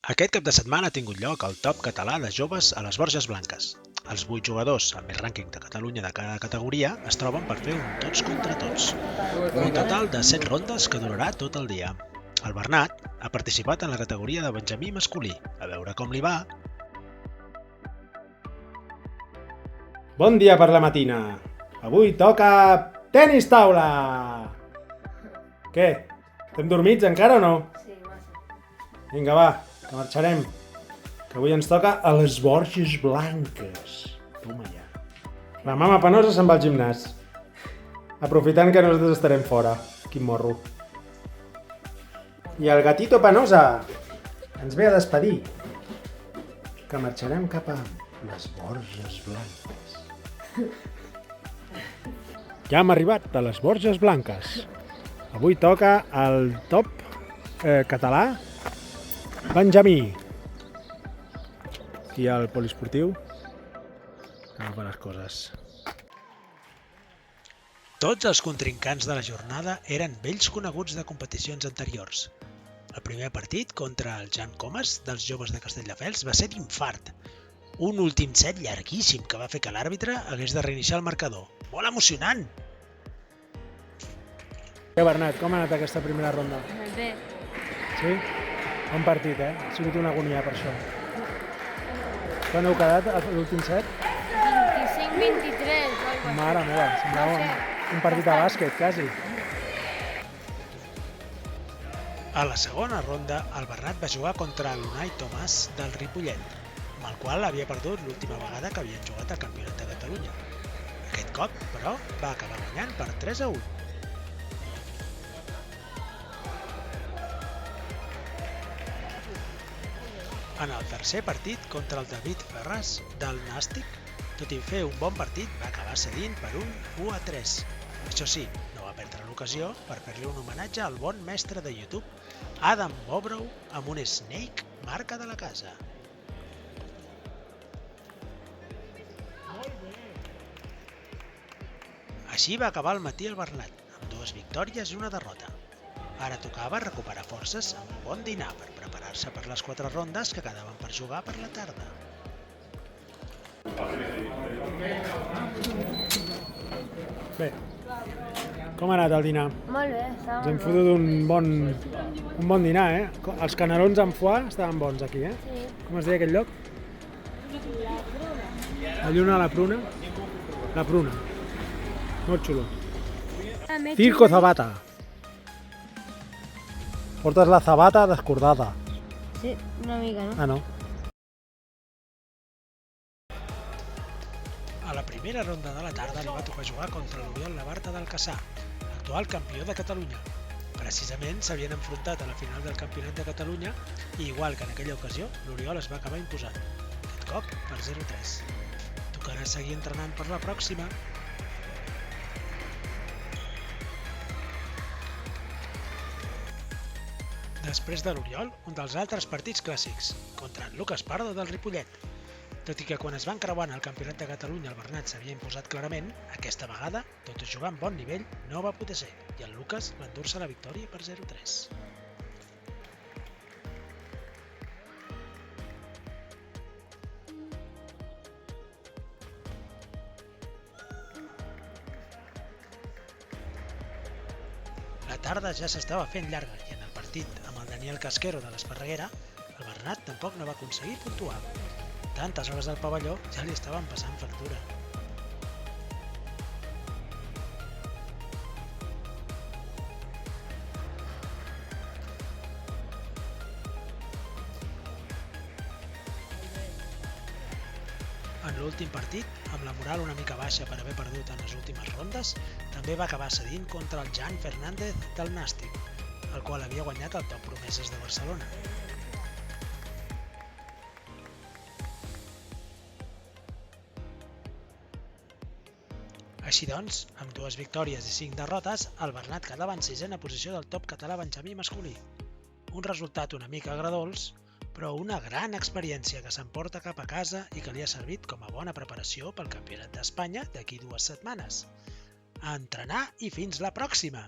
Aquest cap de setmana ha tingut lloc el top català de joves a les Borges Blanques. Els 8 jugadors amb més rànquing de Catalunya de cada categoria es troben per fer un tots contra tots. Un total de 7 rondes que durarà tot el dia. El Bernat ha participat en la categoria de Benjamí masculí. A veure com li va. Bon dia per la matina. Avui toca tenis taula. Què? Estem dormits encara o no? Sí, massa. Vinga, va, que marxarem. Que avui ens toca a les Borges Blanques. Toma ja. La mama penosa se'n va al gimnàs. Aprofitant que nosaltres estarem fora. Quin morro. I el gatito penosa ens ve a despedir. Que marxarem cap a les Borges Blanques. Ja hem arribat a les Borges Blanques. Avui toca el top català Benjamí. I el poliesportiu que no fa les coses. Tots els contrincants de la jornada eren vells coneguts de competicions anteriors. El primer partit contra el Jan Comas dels joves de Castelldefels va ser d'infart. Un últim set llarguíssim que va fer que l'àrbitre hagués de reiniciar el marcador. Molt emocionant! Què, Bernat, com ha anat aquesta primera ronda? Bé. Sí? Bon partit, Ha sigut una agonia per això. Quan heu quedat a l'últim set? 25-23. Mare meva, semblava un partit de bàsquet, quasi. A la segona ronda, el Bernat va jugar contra l'Unai Tomàs del Ripollet, amb el qual havia perdut l'última vegada que havien jugat al Campionat de Catalunya. Aquest cop, però, va acabar guanyant per 3-1. En el tercer partit contra el David Ferraz del Nàstic, tot i fer un bon partit, va acabar cedint per un 1-3. Això sí, no va perdre l'ocasió per fer-li un homenatge al bon mestre de YouTube, Adam Bobrow, amb un Snake marca de la casa. Així va acabar el matí el Bernat, amb 2 victòries i una derrota. Ara tocava recuperar forces amb un bon dinar per preparar-se per les 4 rondes que quedaven per jugar per la tarda. Bé, com ha anat el dinar? Molt bé, estava Ens hem fotut un bon dinar, Els canelons amb foie estaven bons aquí, Sí. Com es deia aquell lloc? La lluna a la pruna? La pruna. Molt xulo. Circo Zabata. Portes la zabata descordada. Sí, una mica, no? Ah, no. A la primera ronda de la tarda li va tocar jugar contra l'Oriol Labarta del Cassà, actual campió de Catalunya. Precisament s'havien enfrontat a la final del Campionat de Catalunya i, igual que en aquella ocasió, l'Oriol es va acabar imposant. Aquest cop per 0-3. Tocarà seguir entrenant per la pròxima. Després de l'Oriol, un dels altres partits clàssics, contra en Lucas Pardo del Ripollet. Tot i que quan es van creuar en el Campionat de Catalunya el Bernat s'havia imposat clarament, aquesta vegada, tot i jugar amb bon nivell, no va poder ser, i el Lucas va endur-se la victòria per 0-3. La tarda ja s'estava fent llarga i en el partit amb el Daniel Casquero de l'Esparreguera, el Bernat tampoc no va aconseguir puntuar. Tantes hores al pavelló ja li estaven passant factura. En l'últim partit, amb la moral una mica baixa per haver perdut en les últimes rondes, també va acabar cedint contra el Jan Fernández del Nàstic, el qual havia guanyat el Top Promeses de Barcelona. Així doncs, amb 2 victòries i 5 derrotes, el Bernat quedava en 6a posició del top català Benjamí masculí. Un resultat una mica agredolç, però una gran experiència que s'emporta cap a casa i que li ha servit com a bona preparació pel Campionat d'Espanya d'aquí 2 setmanes. A entrenar i fins la pròxima!